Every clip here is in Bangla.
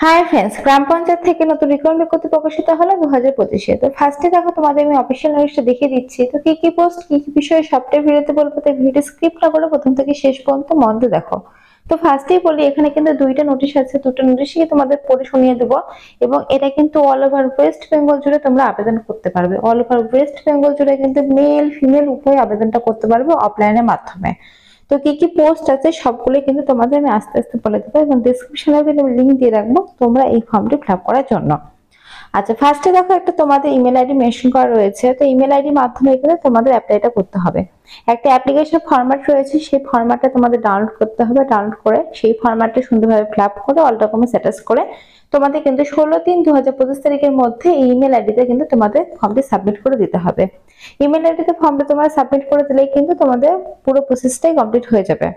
হাই ফ্রেন্ডস, গ্রাম পঞ্চায়েত থেকে নতুন রিক্রুটমেন্ট বিজ্ঞপ্তি প্রকাশিত হলো 2025-এ। তো ফার্স্টে দেখো তোমাদের আমি অফিসিয়াল নোটিশটা দেখিয়ে দিচ্ছি। তো কি কি পোস্ট কি কি বিষয়ে সবটাই ভিডিওতে বলবো, তাই ভিডিও স্ক্রিপ্ট না করে প্রথম থেকে শেষ পর্যন্ত মন দিয়ে দেখো। তো ফার্স্টেই বলি, এখানে কিন্তু দুইটা নোটিশ আছে, দুটো নোটিশই তোমাদের পড়ে শুনিয়ে দেবো। এবং এটা কিন্তু অল ওভার ওয়েস্ট বেঙ্গল জুড়ে তোমরা আবেদন করতে পারবে। অল ওভার ওয়েস্ট বেঙ্গল জুড়ে কিন্তু মেল ফিমেল উভয় আবেদনটা করতে পারবে অফলাইনের মাধ্যমে। তো কি কি পোস্ট আছে সবগুলো কিন্তু তোমাদের আমি আস্তে আস্তে বলে দেবো, এবং ডেসক্রিপশনে কিন্তু লিংক দিয়ে রাখবো তোমরা এই ফর্মটি ফিল আপ করার জন্য। আচ্ছা, ফার্স্টে দেখো একটা তোমাদের ইমেল আইডি মেনশন করা রয়েছে। তো ইমেল আইডির মাধ্যমে কিন্তু তোমাদের অ্যাপ্লাইটা করতে হবে। একটা অ্যাপ্লিকেশন ফরম্যাট রয়েছে, সেই ফরম্যাটটা তোমাদের ডাউনলোড করতে হবে। ডাউনলোড করে সেই ফরম্যাটটা সুন্দরভাবে ফিল আপ করে অল ডকুমেন্টস অ্যাটাচ করে তোমাদের কিন্তু 16/3/2025 তারিখের মধ্যে এই ইমেল আইডিতে কিন্তু তোমাদের ফর্মটি সাবমিট করে দিতে হবে। ইমেল আইডিতে ফর্মটা তোমরা সাবমিট করে দিলেই কিন্তু তোমাদের পুরো প্রসেসটাই কমপ্লিট হয়ে যাবে।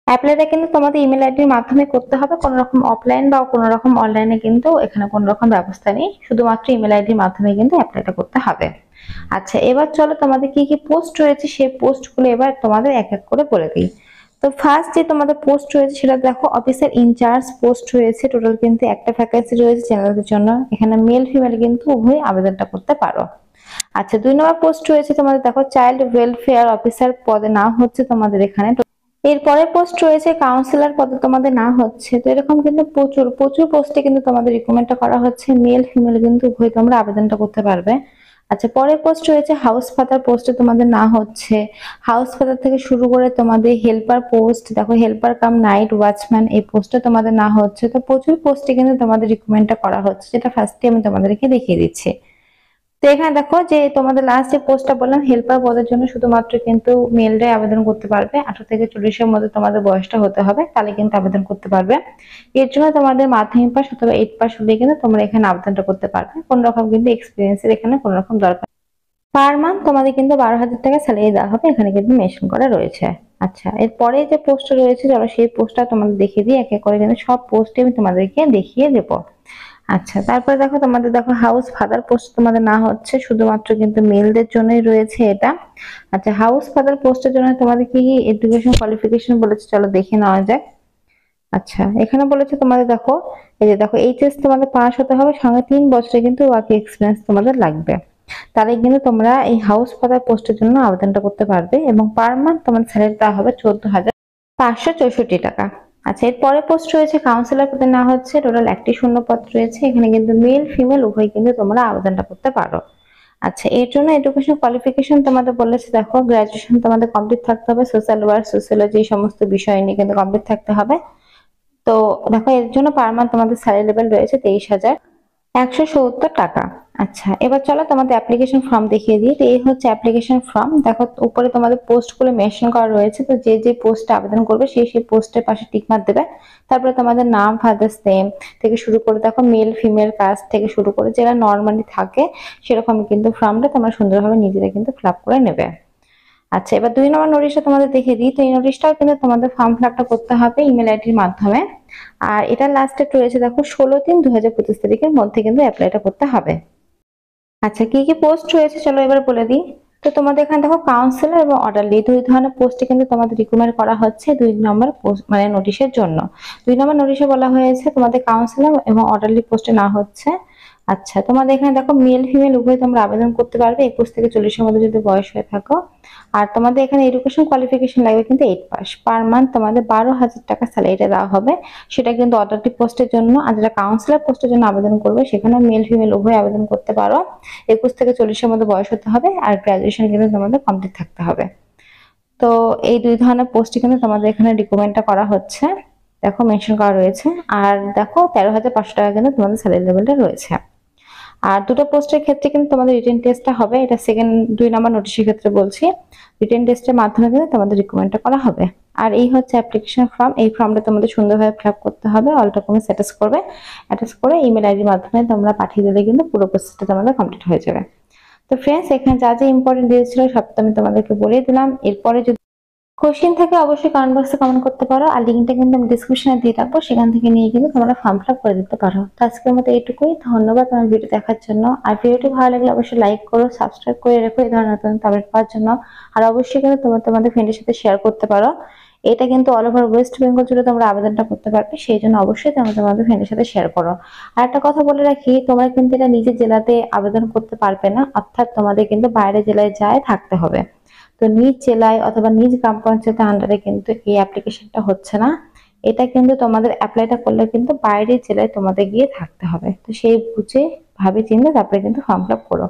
অ্যাপ্লাইটা কিন্তু তোমাদের ইমেল আইডির মাধ্যমে করতে হবে, কোনো রকম অফলাইন বা কোনো রকম অনলাইনে কিন্তু এখানে কোনো রকম ব্যবস্থা নেই, শুধুমাত্র ইমেল আইডির মাধ্যমে কিন্তু অ্যাপ্লাইটা করতে হবে। আচ্ছা, এবার চলো তোমাদের কি কি পোস্ট রয়েছে সেই পোস্টগুলো এবার তোমাদের এক এক করে বলে দিই। তো ফার্স্ট যে তোমাদের পোস্ট রয়েছে সেটা দেখো, অফিসার ইনচার্জ পোস্ট রয়েছে। টোটাল কিন্তু একটা ভ্যাকেন্সি রয়েছে জেনারেলদের জন্য। এখানে মেল ফিমেল কিন্তু উভয় আবেদনটা করতে পারো। আচ্ছা, 2 নম্বর পোস্ট রয়েছে তোমাদের দেখো, চাইল্ড ওয়েলফেয়ার অফিসার পদে না হচ্ছে তোমাদের এখানে। এরপরে পোস্ট রয়েছে কাউন্সিলর পদে তোমাদের না হচ্ছে। তো এরকম কিন্তু প্রচুর প্রচুর পোস্টে কিন্তু তোমাদের রিক্রুটমেন্টটা করা হচ্ছে, মেল ফিমেল কিন্তু উভয় তোমরা আবেদনটা করতে পারবে। আচ্ছা, পরের পোস্ট রয়েছে হাউস ফাদার পোস্টে তোমাদের না হচ্ছে। হাউস ফাদার থেকে শুরু করে তোমাদের হেল্পার পোস্ট দেখো, হেল্পার কাম নাইট ওয়াচম্যান এই পোস্টে তোমাদের না হচ্ছে। তো প্রচুর পোস্টে কিন্তু তোমাদের রিক্রুটমেন্টটা করা হচ্ছে, যেটা ফার্স্টে আমি তোমাদেরকে দেখিয়ে দিচ্ছি। তো এখানে দেখো যে তোমাদের লাস্ট যে পোস্টটা বললাম হেল্পার পদের জন্য শুধুমাত্র কিন্তু মেলরাই আবেদন করতে পারবে। 18 থেকে 40-এর মধ্যে তোমাদের বয়সটা হতে হবে, তাহলে কিন্তু আবেদন করতে পারবে। এর জন্য তোমাদের মাধ্যমিক পাস অথবা 8 পাস হলে কিন্তু তোমরা এখানে আবেদনটা করতে পারবে। কোনো রকম কিন্তু এক্সপিরিয়েন্সের এখানে কোনো রকম দরকার। পার মান্থ তোমাদের কিন্তু 12,000 টাকা স্যালারি দেওয়া হবে, এখানে কিন্তু মেনশন করা রয়েছে। আচ্ছা, এরপরে যে পোস্টটা রয়েছে চলো সেই পোস্টটা তোমাদের দেখিয়ে দিই। এক এক করে কিন্তু সব পোস্টে আমি তোমাদেরকে দেখিয়ে দেবো। আচ্ছা, তারপরে দেখো তোমাদের দেখো হাউস ফাদার পোস্ট তোমাদের না হচ্ছে, শুধুমাত্র কিন্তু মেলদের জন্যই রয়েছে এটা। আচ্ছা, হাউস ফাদার পোস্টের জন্য তোমাদের কি কি এডুকেশন কোয়ালিফিকেশন বলেছে চলো দেখে নেওয়া যাক। আচ্ছা, এখানে বলেছে তোমাদের দেখো, এই যে দেখো এইচএস তোমাদের পাস হতে হবে, সঙ্গে 3 বছরের কিন্তু ওয়ার্ক এক্সপিরিয়েন্স তোমাদের লাগবে। তাহলে কিন্তু তোমরা এই হাউস ফাদার পোস্টের জন্য আবেদনটা করতে পারবে, এবং পার মান্থ তোমার স্যালারি দেওয়া হবে 14,564 টাকা। আচ্ছা, এর পরে পোস্ট রয়েছে কাউন্সিলর পদে না হচ্ছে। টোটাল একটি শূন্য পদ রয়েছে, এখানে কিন্তু মেল ফিমেল উভয় কিন্তু তোমরা আবেদনটা করতে পারো। আচ্ছা, এর জন্য এডুকেশন কোয়ালিফিকেশন তোমাদের বলেছে দেখো, গ্রাজুয়েশন তোমাদের কমপ্লিট থাকতে হবে, সোশ্যাল ওয়ার্ক সোশ্যোলজি এই সমস্ত বিষয় নিয়ে কিন্তু কমপ্লিট থাকতে হবে। তো দেখো এর জন্য পার মান্থ তোমাদের স্যালারি লেভেল রয়েছে 23,170 টাকা। আচ্ছা, এবার চলো তোমাদের অ্যাপ্লিকেশন ফর্ম দেখিয়ে দিই। তো এই হচ্ছে অ্যাপ্লিকেশন ফর্ম। দেখো উপরে তোমাদের পোস্ট গুলো মেনশন করা রয়েছে। তো যে যে পোস্টে আবেদন করবে সেই সেই পোস্টের পাশে টিক মার্ক দেবে। তারপরে তোমাদের নাম, ফাদার্স নেম থেকে শুরু করে দেখো মেল ফিমেল কাস্ট থেকে শুরু করে যেটা নর্মালি থাকে সেরকম কিন্তু ফর্মটা তোমরা সুন্দরভাবে নিজেরা কিন্তু ফিল আপ করে নেবে। আচ্ছা, এবার 2 নম্বর নোটিশটা তোমাদের দেখিয়ে দিই। তো এই নোটিশটাও কিন্তু তোমাদের ফর্ম ফিল আপটা করতে হবে ইমেল আইডির মাধ্যমে। আর এটা লাস্ট ডেট রয়েছে দেখো 16/3/2025 তারিখের মধ্যে কিন্তু অ্যাপ্লাইটা করতে হবে। আচ্ছা, কি কি পোস্ট রয়েছে চলো এবার বলে দিই। তো তোমাদের এখানে দেখো কাউন্সিলর এবং অর্ডারলি দুই ধরনের পোস্টে কিন্তু তোমাদের রিক্রুটমেন্ট করা হচ্ছে 2 নম্বর পোস্ট মানে নোটিশের জন্য। 2 নম্বর নোটিশে বলা হয়েছে তোমাদের কাউন্সিলর এবং অর্ডারলি পোস্টে না হচ্ছে। আচ্ছা, তোমাদের এখানে দেখো মেল ফিমেল উভয় তোমরা আবেদন করতে পারবে 21 থেকে 40-এর মধ্যে যদি বয়স হয়ে থাকো। আর তোমাদের এখানে এডুকেশন কোয়ালিফিকেশন লাগবে কিন্তু 8 পাস। পার মান্থ তোমাদের 12,000 টাকা স্যালারিটা দেওয়া হবে, সেটা কিন্তু অর্ডারলি পোস্টের জন্য। আর যারা কাউন্সিলর পোস্টের জন্য আবেদন করবে সেখানে মেল ফিমেল উভয় আবেদন করতে পারো। 21 থেকে 40-এর মধ্যে বয়স হতে হবে, আর গ্রাজুয়েশন কিন্তু তোমাদের কমপ্লিট থাকতে হবে। তো এই দুই ধরনের পোস্টে কিন্তু তোমাদের এখানে রিক্রুটমেন্টটা করা হচ্ছে, দেখো মেনশন করা রয়েছে। আর দেখো 13,500 টাকা কিন্তু তোমাদের স্যালারি লেভেলটা রয়েছে। আর দুটো পোস্টের ক্ষেত্রে কিন্তু তোমাদের রিটেন টেস্টটা হবে, এটা সেকেন্ড 2 নম্বর নোটিশের ক্ষেত্রে বলছি। রিটেন টেস্টের মাধ্যমে কিন্তু তোমাদের রিক্রুটমেন্টটা করা হবে। আর এই হচ্ছে অ্যাপ্লিকেশন ফর্ম। এই ফর্মটা তোমাদের সুন্দরভাবে ফিল আপ করতে হবে, অল ডকুমেন্টস অ্যাটাচ করবে। অ্যাটাচ করে ইমেল আইডির মাধ্যমে তোমরা পাঠিয়ে দিলে কিন্তু পুরো প্রসেসটা তোমাদের কমপ্লিট হয়ে যাবে। তো ফ্রেন্ডস, এখানে যা যা ইম্পর্টেন্ট ডিটেইলস ছিল সব তো আমি তোমাদেরকে বলে দিলাম। এরপরে যদি কোশ্চেন থাকে অবশ্যই কমেন্ট বক্সে কমেন্ট করতে পারো, আর লিঙ্কটা কিন্তু আমি ডিসক্রিপশনে দিয়ে রাখবো, সেখান থেকে নিয়ে কিন্তু তোমরা ফর্ম ফিল আপ করে দিতে পারো। তো আজকের মতো এইটুকুই, ধন্যবাদ তোমার ভিডিও দেখার জন্য। আর ভিডিওটি ভালো লাগলে অবশ্যই লাইক করো, সাবস্ক্রাইব করে রেখো এই ধরনের নতুন আপডেট পাওয়ার জন্য। আর অবশ্যই কিন্তু তোমরা তোমাদের ফ্রেন্ডের সাথে শেয়ার করতে পারো। এটা কিন্তু অল ওভার ওয়েস্ট বেঙ্গল জুড়ে তোমরা আবেদনটা করতে পারবে, সেই জন্য অবশ্যই তোমরা তোমাদের ফ্রেন্ডের সাথে শেয়ার করো। আর একটা কথা বলে রাখি, তোমরা কিন্তু এটা নিজের জেলাতে আবেদন করতে পারবে না, অর্থাৎ তোমাদের কিন্তু বাইরের জেলায় যায় থাকতে হবে। তো নিজ জেলায় অথবা নিজ গ্রাম পঞ্চায়েতের আন্ডারে কিন্তু এই অ্যাপ্লিকেশনটা হচ্ছে না। এটা কিন্তু তোমাদের অ্যাপ্লাইটা করলে কিন্তু বাইরের জেলায় তোমাদের গিয়ে থাকতে হবে। তো সেই বুঝে ভাবে চিন্তে তারপরে কিন্তু ফর্ম ফিল আপ করো।